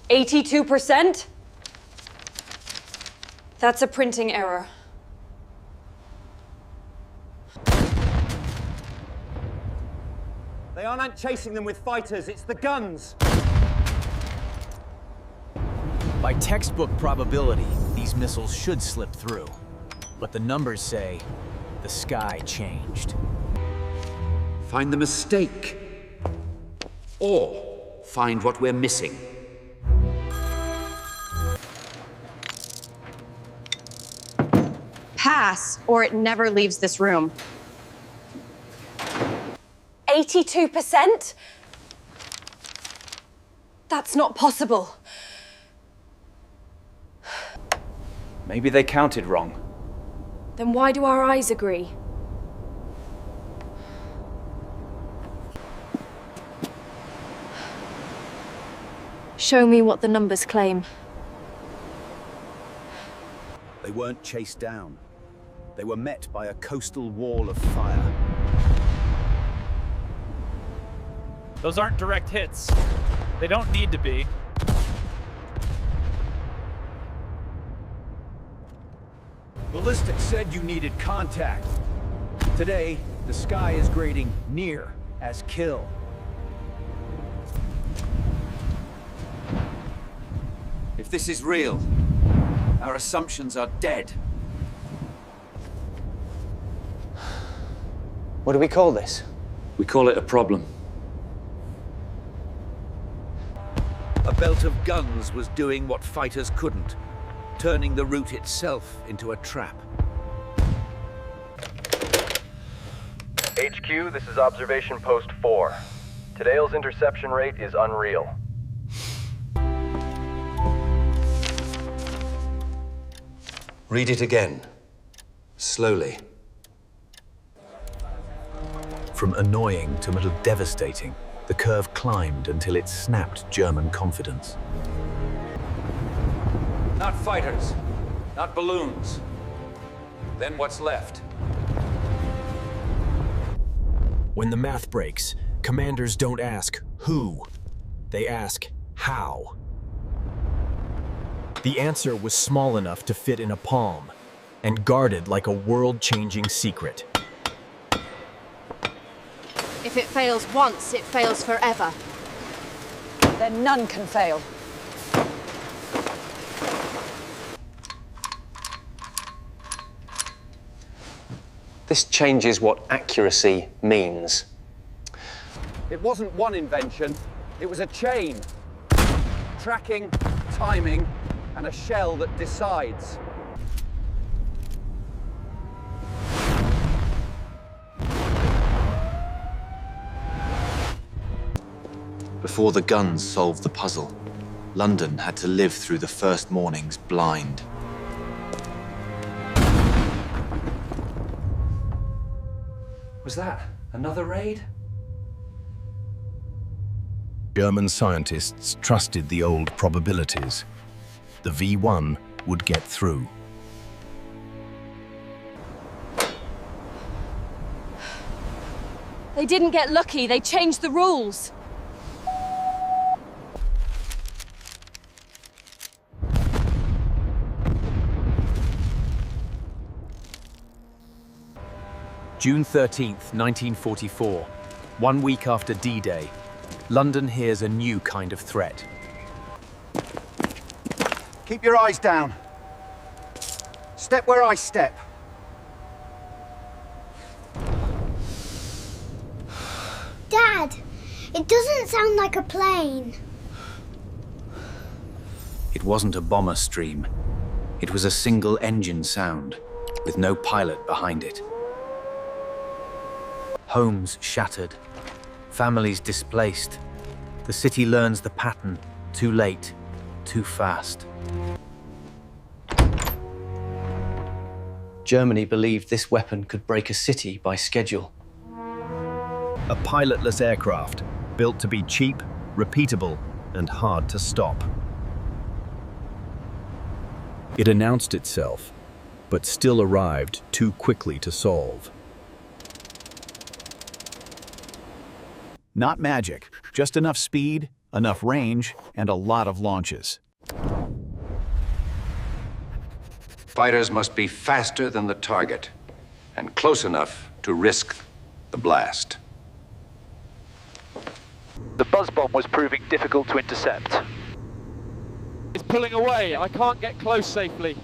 82%? That's a printing error. They aren't chasing them with fighters, it's the guns! By textbook probability, these missiles should slip through. But the numbers say the sky changed. Find the mistake. Or find what we're missing. Pass, or it never leaves this room. 82%? That's not possible. Maybe they counted wrong. Then why do our eyes agree? Show me what the numbers claim. They weren't chased down. They were met by a coastal wall of fire. Those aren't direct hits. They don't need to be. Ballistic said you needed contact. Today, the sky is grading near as kill. If this is real, our assumptions are dead. What do we call this? We call it a problem. A belt of guns was doing what fighters couldn't, turning the route itself into a trap. HQ, this is Observation Post 4. Today's interception rate is unreal. Read it again. Slowly. From annoying to a little devastating, the curve climbed until it snapped German confidence. Not fighters, not balloons. Then what's left? When the math breaks, commanders don't ask who, they ask how. The answer was small enough to fit in a palm, and guarded like a world-changing secret. If it fails once, it fails forever. Then none can fail. This changes what accuracy means. It wasn't one invention, it was a chain. Tracking, timing, and a shell that decides. Before the guns solved the puzzle, London had to live through the first mornings blind. Was that another raid? German scientists trusted the old probabilities. The V1 would get through. They didn't get lucky, they changed the rules. June 13th, 1944, 1 week after D-Day, London hears a new kind of threat. Keep your eyes down. Step where I step. Dad, it doesn't sound like a plane. It wasn't a bomber stream. It was a single engine sound, with no pilot behind it. Homes shattered, families displaced. The city learns the pattern, too late, too fast. Germany believed this weapon could break a city by schedule. A pilotless aircraft, built to be cheap, repeatable, and hard to stop. It announced itself, but still arrived too quickly to solve. Not magic, just enough speed, enough range, and a lot of launches. Fighters must be faster than the target and close enough to risk the blast. The buzz bomb was proving difficult to intercept. It's pulling away. I can't get close safely.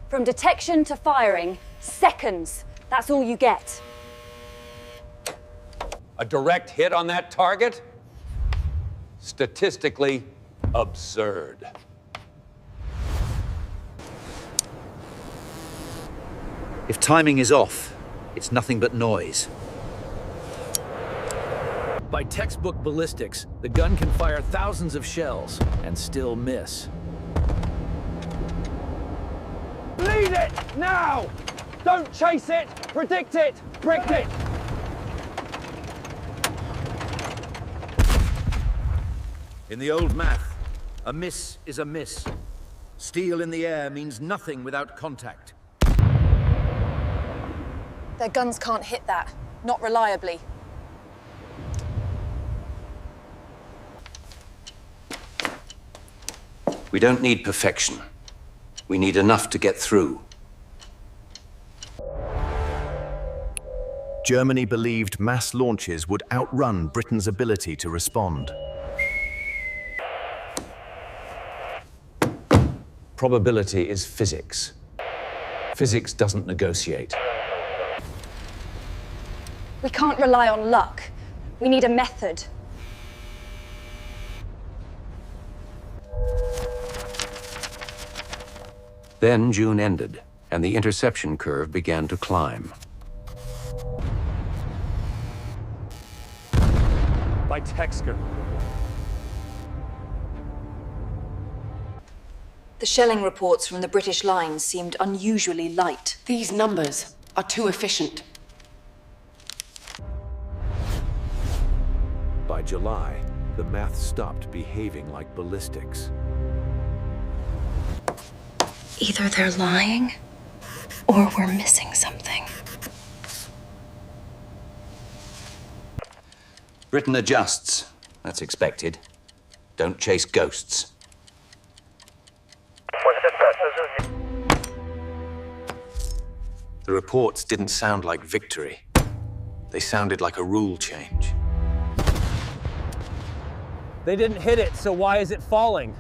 From detection to firing, seconds. That's all you get. A direct hit on that target? Statistically absurd. If timing is off, it's nothing but noise. By textbook ballistics, the gun can fire thousands of shells and still miss. Lead it now! Don't chase it! Predict it! Predict it! In the old math, a miss is a miss. Steel in the air means nothing without contact. Their guns can't hit that. Not reliably. We don't need perfection. We need enough to get through. Germany believed mass launches would outrun Britain's ability to respond. Probability is physics. Physics doesn't negotiate. We can't rely on luck. We need a method. Then June ended, and the interception curve began to climb. By Texker. The shelling reports from the British lines seemed unusually light. These numbers are too efficient. By July, the math stopped behaving like ballistics. Either they're lying, or we're missing something. Britain adjusts. That's expected. Don't chase ghosts. The reports didn't sound like victory. They sounded like a rule change. They didn't hit it, so why is it falling?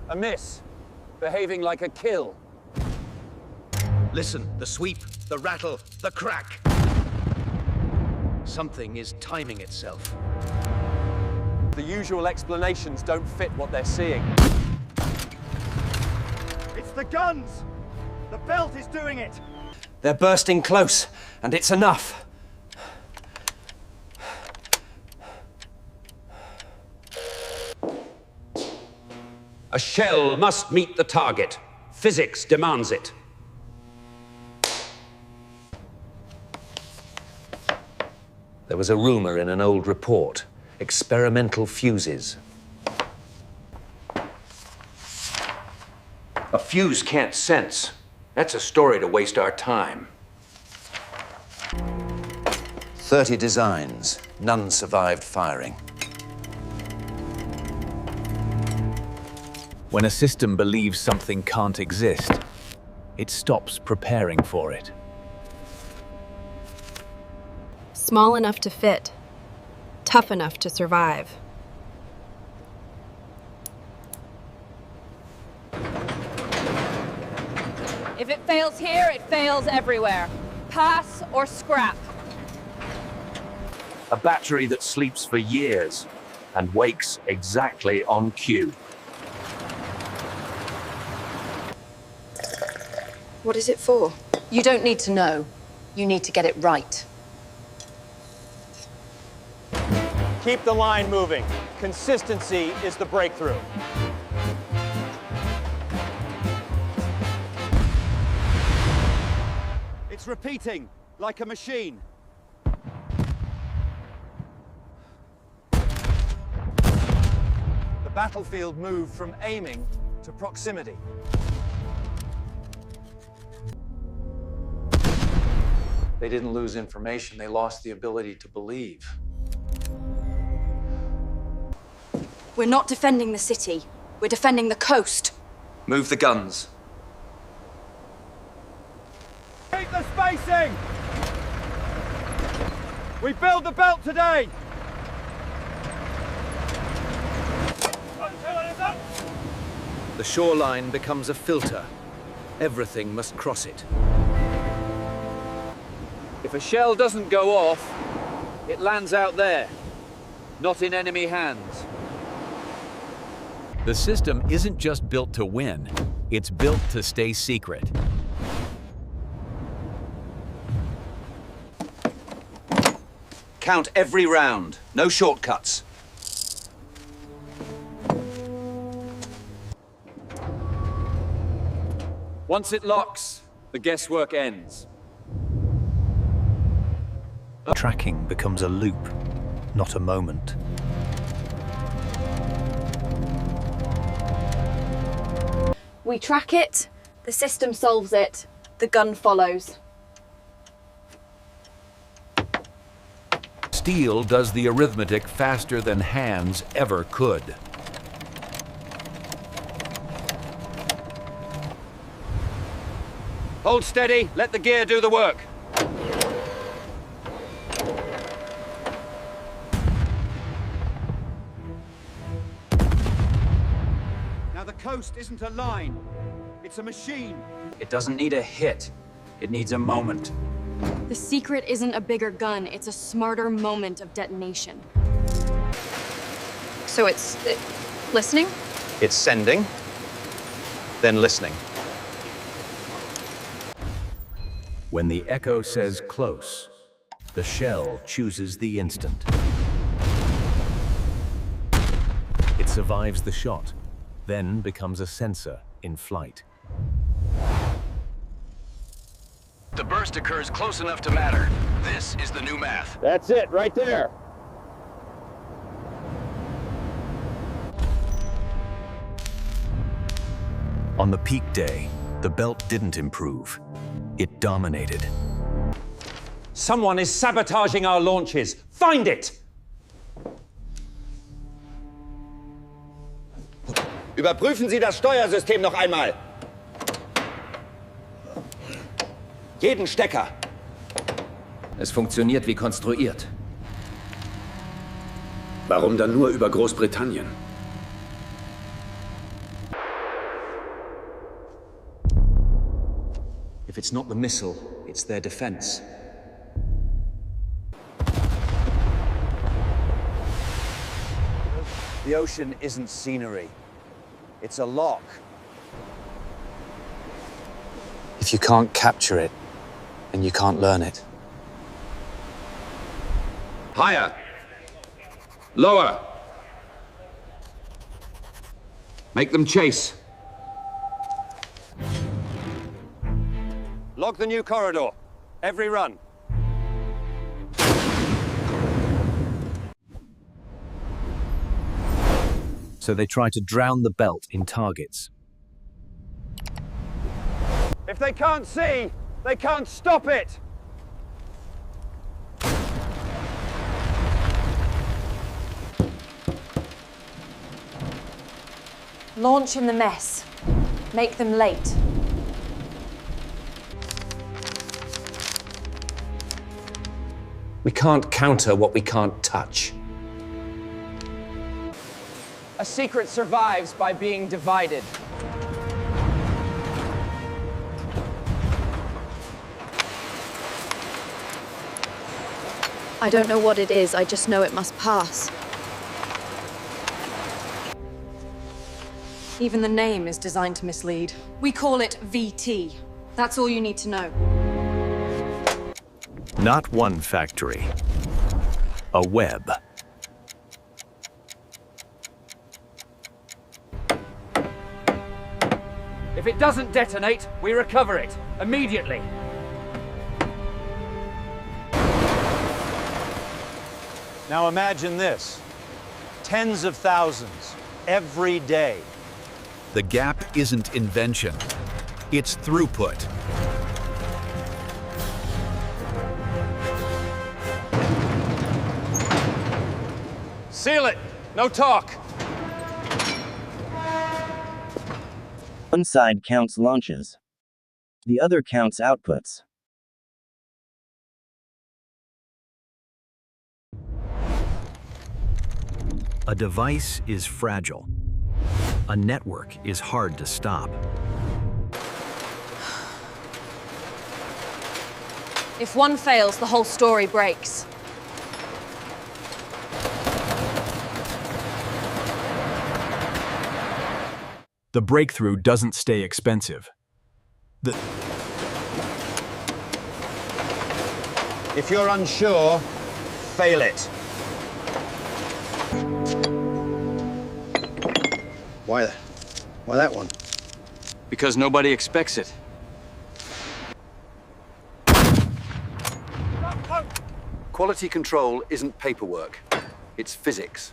A miss. Behaving like a kill. Listen, the sweep, the rattle, the crack. Something is timing itself. The usual explanations don't fit what they're seeing. It's the guns! The belt is doing it! They're bursting close, and it's enough. A shell must meet the target. Physics demands it. There was a rumor in an old report. Experimental fuses. A fuse can't sense. That's a story to waste our time. 30 designs. None survived firing. When a system believes something can't exist, it stops preparing for it. Small enough to fit. Tough enough to survive. If it fails here, it fails everywhere. Pass or scrap. A battery that sleeps for years and wakes exactly on cue. What is it for? You don't need to know. You need to get it right. Keep the line moving. Consistency is the breakthrough. It's repeating, like a machine. The battlefield moved from aiming to proximity. They didn't lose information, they lost the ability to believe. We're not defending the city. We're defending the coast. Move the guns. Keep the spacing! We build the belt today! The shoreline becomes a filter. Everything must cross it. If a shell doesn't go off, it lands out there, not in enemy hands. The system isn't just built to win, it's built to stay secret. Count every round, no shortcuts. Once it locks, the guesswork ends. Tracking becomes a loop, not a moment. We track it, the system solves it, the gun follows. Steel does the arithmetic faster than hands ever could. Hold steady, let the gear do the work. Now the coast isn't a line, it's a machine. It doesn't need a hit. It needs a moment. The secret isn't a bigger gun, it's a smarter moment of detonation. So it's listening? It's sending, then listening. When the echo says close, the shell chooses the instant. It survives the shot, then becomes a sensor in flight. The burst occurs close enough to matter. This is the new math. That's it, right there. On the peak day, the belt didn't improve. It dominated. Someone is sabotaging our launches. Find it! Überprüfen Sie das Steuersystem noch einmal. Jeden Stecker. Es funktioniert wie konstruiert. Warum dann nur über Großbritannien? If it's not the missile, it's their defense. The ocean isn't scenery. It's a lock. If you can't capture it, then you can't learn it. Higher. Lower. Make them chase. Log the new corridor. Every run. So they try to drown the belt in targets. If they can't see, they can't stop it. Launch in the mess. Make them late. We can't counter what we can't touch. A secret survives by being divided. I don't know what it is, I just know it must pass. Even the name is designed to mislead. We call it VT. That's all you need to know. Not one factory, a web. If it doesn't detonate, we recover it immediately. Now imagine this. Tens of thousands every day. The gap isn't invention, it's throughput. Seal it! No talk! One side counts launches. The other counts outputs. A device is fragile. A network is hard to stop. If one fails, the whole story breaks. The breakthrough doesn't stay expensive. If you're unsure, fail it. Why that one? Because nobody expects it. Quality control isn't paperwork. It's physics.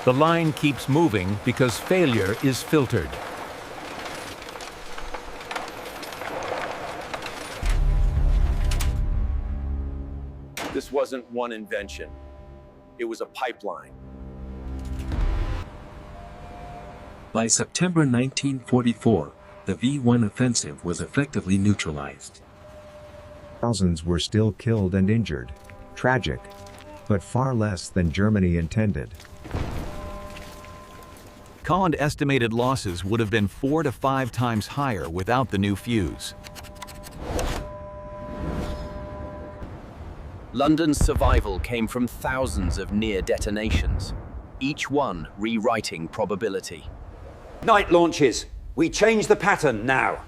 The line keeps moving because failure is filtered. This wasn't one invention. It was a pipeline. By September 1944, the V1 offensive was effectively neutralized. Thousands were still killed and injured. Tragic, but far less than Germany intended. Collins estimated losses would have been 4 to 5 times higher without the new fuse. London's survival came from thousands of near detonations, each one rewriting probability. Night launches. We change the pattern now.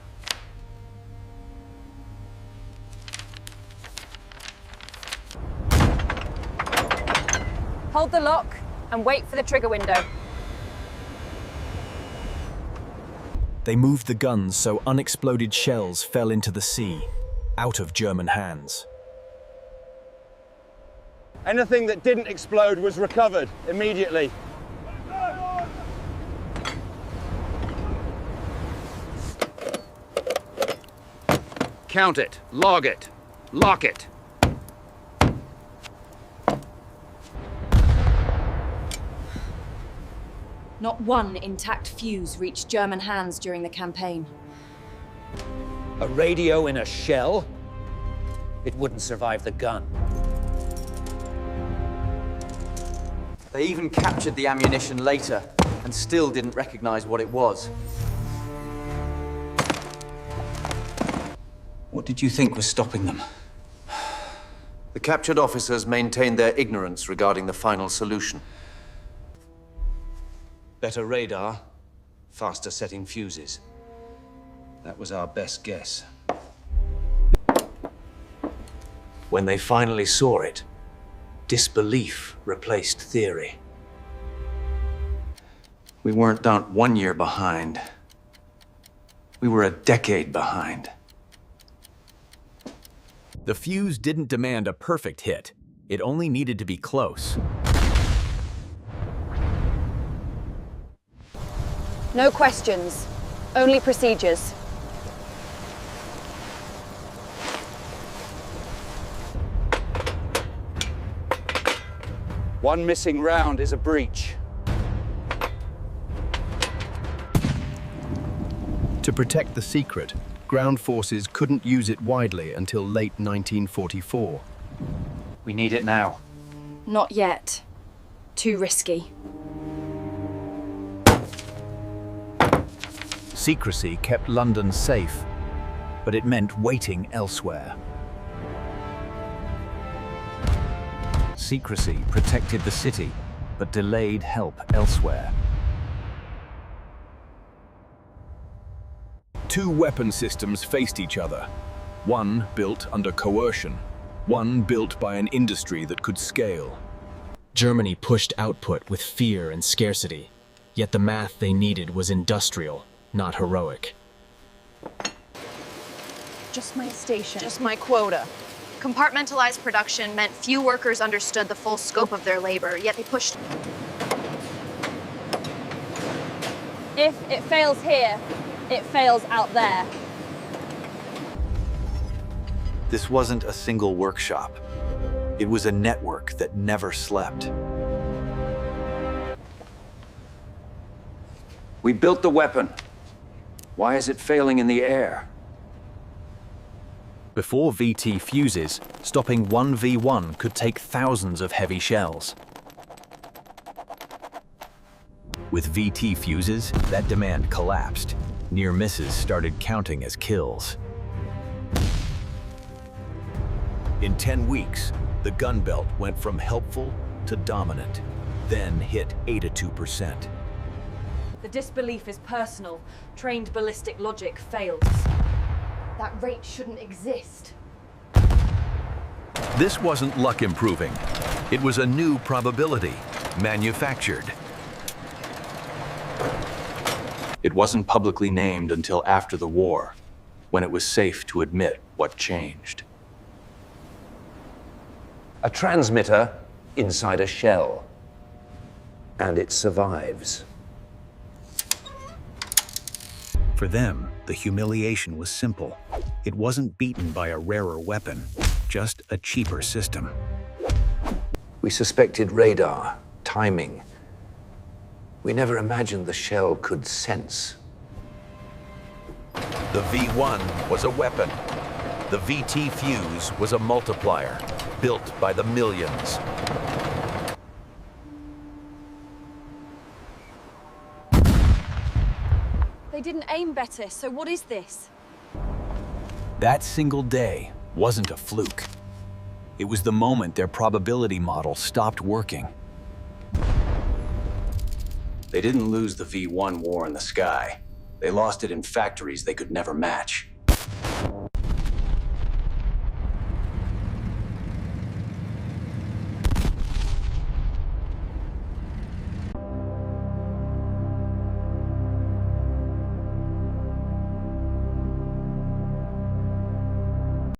Hold the lock and wait for the trigger window. They moved the guns so unexploded shells fell into the sea, out of German hands. Anything that didn't explode was recovered immediately. Count it, log it, lock it. Not one intact fuse reached German hands during the campaign. A radio in a shell? It wouldn't survive the gun. They even captured the ammunition later and still didn't recognize what it was. What did you think was stopping them? The captured officers maintained their ignorance regarding the final solution. Better radar, faster setting fuses. That was our best guess. When they finally saw it, disbelief replaced theory. We weren't down 1 year behind. We were a decade behind. The fuse didn't demand a perfect hit. It only needed to be close. No questions, only procedures. One missing round is a breach. To protect the secret, ground forces couldn't use it widely until late 1944. We need it now. Not yet. Too risky. Secrecy kept London safe, but it meant waiting elsewhere. Secrecy protected the city, but delayed help elsewhere. Two weapon systems faced each other. One built under coercion, one built by an industry that could scale. Germany pushed output with fear and scarcity, yet the math they needed was industrial, not heroic. Just my station. Just my quota. Compartmentalized production meant few workers understood the full scope of their labor, yet they pushed. If it fails here, it fails out there. This wasn't a single workshop. It was a network that never slept. We built the weapon. Why is it failing in the air? Before VT Fuzes, stopping 1v1 could take thousands of heavy shells. With VT Fuzes, that demand collapsed. Near misses started counting as kills. In 10 weeks, the gun belt went from helpful to dominant, then hit 82%. The disbelief is personal. Trained ballistic logic fails. That rate shouldn't exist. This wasn't luck improving. It was a new probability, manufactured. It wasn't publicly named until after the war, when it was safe to admit what changed. A transmitter inside a shell. And it survives. For them, the humiliation was simple. It wasn't beaten by a rarer weapon, just a cheaper system. We suspected radar, timing. We never imagined the shell could sense. The V1 was a weapon. The VT Fuse was a multiplier, built by the millions. They didn't aim better, so what is this? That single day wasn't a fluke. It was the moment their probability model stopped working. They didn't lose the V1 war in the sky. They lost it in factories they could never match.